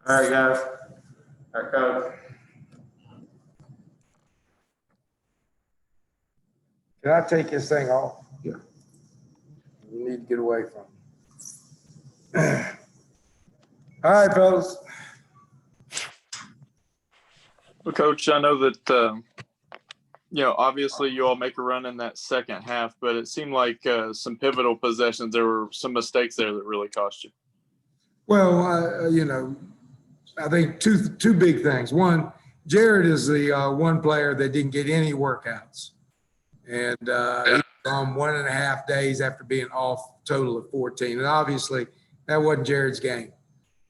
All right, guys. All right, coach. Can I take this thing off? Yeah. We need to get away from it. All right, fellas. Well, Coach, I know that, obviously you all make a run in that second half, but it seemed like some pivotal possessions, there were some mistakes there that really cost you. Well, I think two big things. One, Jared is the one player that didn't get any workouts. And he was on 1.5 days after being off, total of 14. And obviously, that wasn't Jared's game.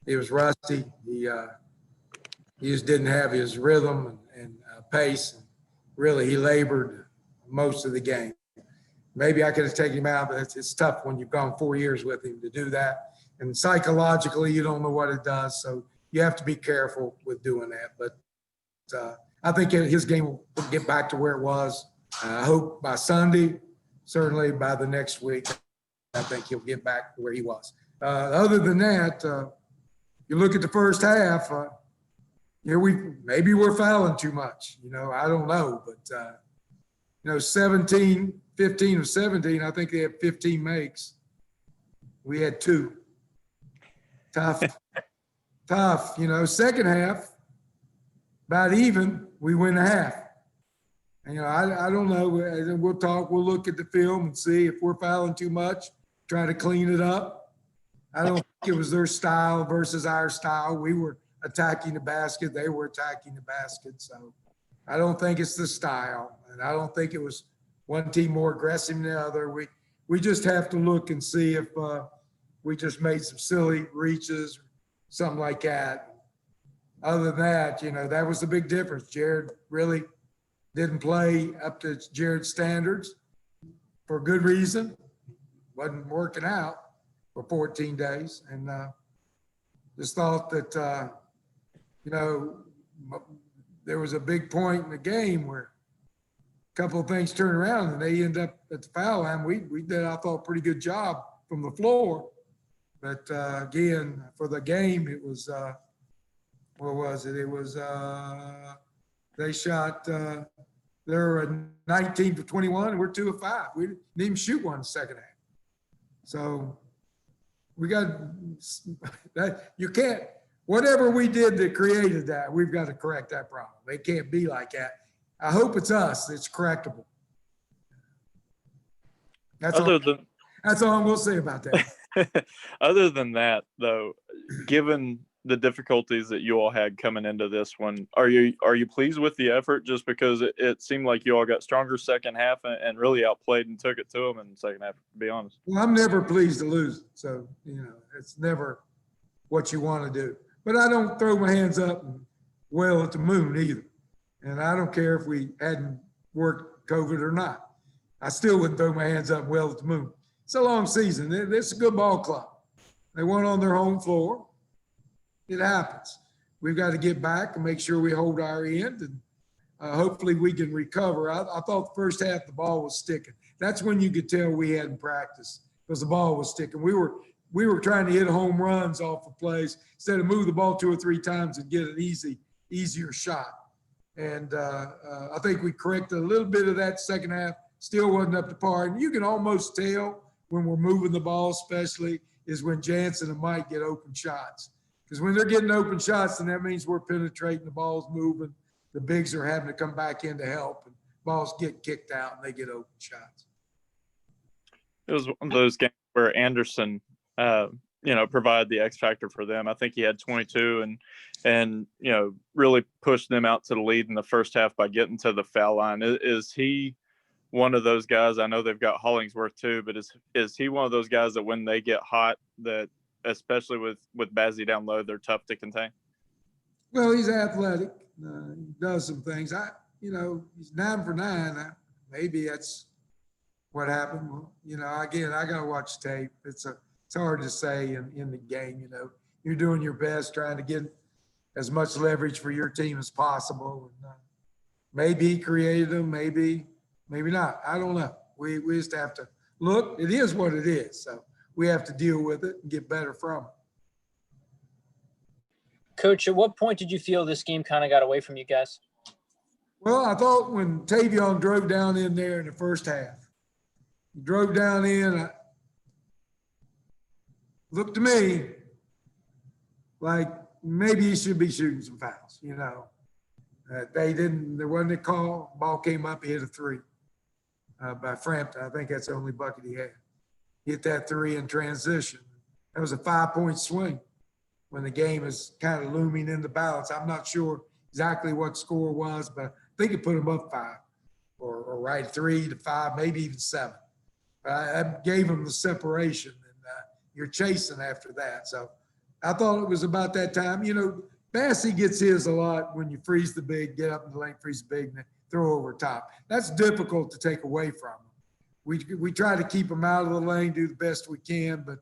He was rusty. He just didn't have his rhythm and pace. And really, he labored most of the game. Maybe I could have taken him out, but it's tough when you've gone 4 years with him to do that. And psychologically, you don't know what it does. So you have to be careful with doing that. But I think his game will get back to where it was. I hope by Sunday, certainly by the next week, I think he'll get back to where he was. Other than that, you look at the first half, maybe we're fouling too much. I don't know. But, 15 of 17, I think they had 15 makes. We had 2. Tough. Second half, about even, we win a half. And, I don't know. We'll look at the film and see if we're fouling too much, try to clean it up. I don't think it was their style versus our style. We were attacking the basket. They were attacking the basket. So I don't think it's the style. And I don't think it was one team more aggressive than the other. We just have to look and see if we just made some silly reaches, something like that. Other than that, that was the big difference. Jared really didn't play up to Jared's standards for good reason. Wasn't working out for 14 days. And just thought that, there was a big point in the game where a couple of things turned around and they end up at the foul line. We did, I thought, a pretty good job from the floor. But again, for the game, it was, what was it? It was, they shot, they were 19 for 21 and we're 2 of 5. We didn't even shoot one in the second half. So we got that. You can't, whatever we did that created that, we've got to correct that problem. It can't be like that. I hope it's us. It's correctable. That's all I'm going to say about that. Other than that, though, given the difficulties that you all had coming into this one, are you pleased with the effort? Just because it seemed like you all got stronger second half and really outplayed and took it to them in the second half, to be honest. Well, I'm never pleased to lose. So, it's never what you want to do. But I don't throw my hands up and wail at the moon either. And I don't care if we hadn't worked COVID or not. I still wouldn't throw my hands up and wail at the moon. It's a long season. It's a good ball club. They won on their home floor. It happens. We've got to get back and make sure we hold our end, and hopefully we can recover. I thought the first half the ball was sticking. That's when you could tell we hadn't practiced, because the ball was sticking. We were trying to hit home runs off of plays instead of move the ball 2 or 3 times and get an easier shot. And I think we corrected a little bit of that second half. Still wasn't up to par. And you can almost tell when we're moving the ball, especially, is when Jansen and Mike get open shots. Because when they're getting open shots, then that means we're penetrating, the ball's moving, the bigs are having to come back in to help, and balls get kicked out and they get open shots. It was one of those games where Anderson, provided the X factor for them. I think he had 22 and really pushed them out to the lead in the first half by getting to the foul line. Is he one of those guys? I know they've got Hollingsworth too, but is he one of those guys that when they get hot, that especially with Bazzi down low, they're tough to contain? Well, he's athletic. He does some things. He's 9 for 9. Maybe that's what happened. Well, again, I got to watch tape. It's hard to say in the game. You're doing your best trying to get as much leverage for your team as possible. And, maybe he created them, maybe not. I don't know. We just have to look. It is what it is. So we have to deal with it and get better from it. Coach, at what point did you feel this game kind of got away from you guys? Well, I thought when Tavion drove down in there in the first half, he drove down in, looked to me like maybe he should be shooting some fouls, you know. There wasn't a call. Ball came up, he hit a three by Frampton. I think that's the only bucket he had. He hit that three in transition. That was a 5-point swing when the game is kind of looming in the balance. I'm not sure exactly what the score was, but I think it put him up 5 or right 3 to 5, maybe even 7. I gave him the separation, and you're chasing after that. So I thought it was about that time. You know, Bassey gets his a lot when you freeze the big, get up in the lane, freeze the big, and then throw over top. That's difficult to take away from him. We try to keep him out of the lane, do the best we can, but,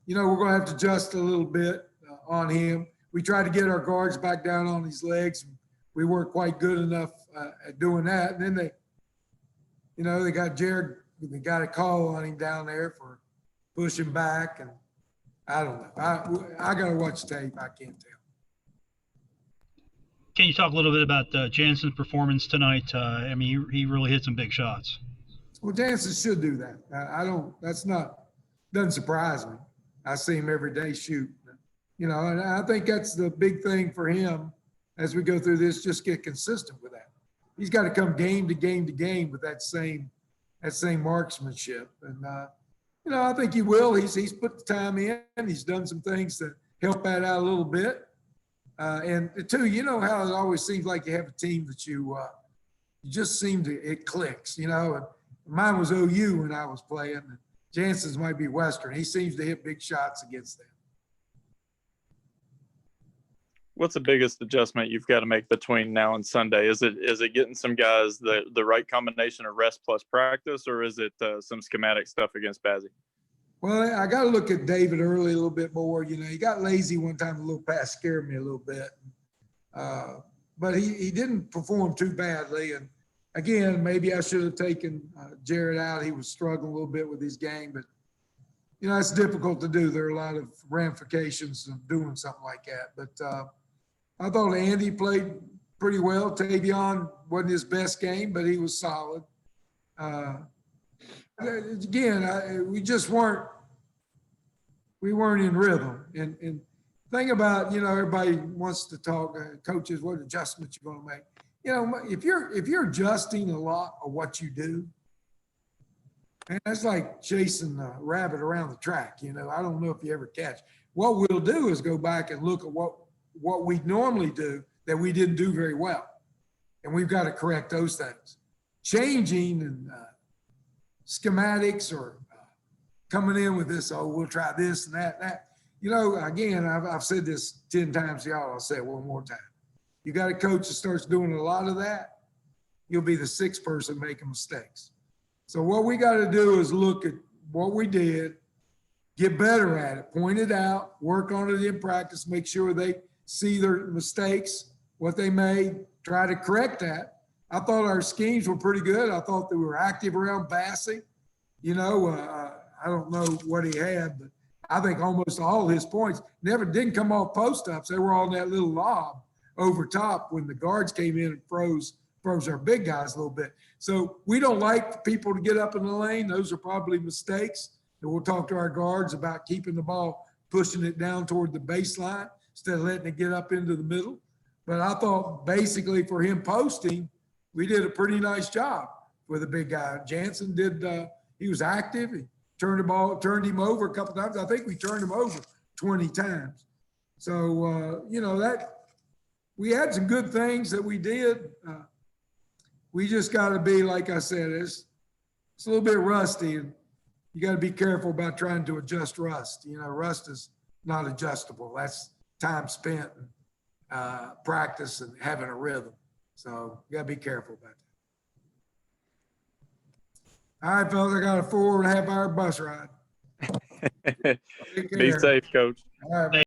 you know, we're going to have to adjust a little bit on him. We try to get our guards back down on his legs. We weren't quite good enough at doing that. And then they got Jared, they got a call on him down there for pushing back, and I don't know. I got to watch tape. I can't tell. Can you talk a little bit about Jansen's performance tonight? I mean, he really hit some big shots. Well, Jansen should do that. Doesn't surprise me. I see him every day shoot. You know, and I think that's the big thing for him as we go through this, just get consistent with that. He's got to come game to game to game with that same marksmanship. And, you know, I think he will. He's put the time in. He's done some things to help that out a little bit. And two, you know how it always seems like you have a team that you just seem to, it clicks, you know. And mine was OU when I was playing. And Jansen's might be Western. He seems to hit big shots against them. What's the biggest adjustment you've got to make between now and Sunday? Is it getting some guys the right combination of rest plus practice, or is it some schematic stuff against Bazzi? Well, I got to look at David Early a little bit more. You know, he got lazy one time. A little pass scared me a little bit, but he didn't perform too badly. And again, maybe I should have taken Jared out. He was struggling a little bit with his game, but you know, it's difficult to do. There are a lot of ramifications of doing something like that. But I thought Andy played pretty well. Tavion wasn't his best game, but he was solid. Again, we weren't in rhythm. And thing about, you know, everybody wants to talk, coaches, what adjustments you're going to make. You know, if you're adjusting a lot of what you do, man, that's like chasing a rabbit around the track. You know, I don't know if you ever catch. What we'll do is go back and look at what we normally do that we didn't do very well. And we've got to correct those things. Changing and schematics or coming in with this, oh, we'll try this and that. You know, again, I've said this 10 times to y'all. I'll say it one more time. You got a coach that starts doing a lot of that, you'll be the 6th person making mistakes. So what we got to do is look at what we did, get better at it, point it out, work on it in practice, make sure they see their mistakes, what they made, try to correct that. I thought our schemes were pretty good. I thought they were active around Bassey. You know, I don't know what he had, but I think almost all his points didn't come off post-ups. They were on that little lob over top when the guards came in and froze our big guys a little bit. So we don't like people to get up in the lane. Those are probably mistakes. And we'll talk to our guards about keeping the ball, pushing it down toward the baseline instead of letting it get up into the middle. But I thought basically for him posting, we did a pretty nice job with the big guy. Jansen did, he was active. He turned him over a couple times. I think we turned him over 20 times. So, you know, that we had some good things that we did. We just got to be, like I said, it's a little bit rusty, and you got to be careful about trying to adjust rust. You know, rust is not adjustable. That's time spent, practice, and having a rhythm. So you got to be careful about that. All right, fellas, I got a 4.5-hour bus ride. Be safe, Coach. All right, man.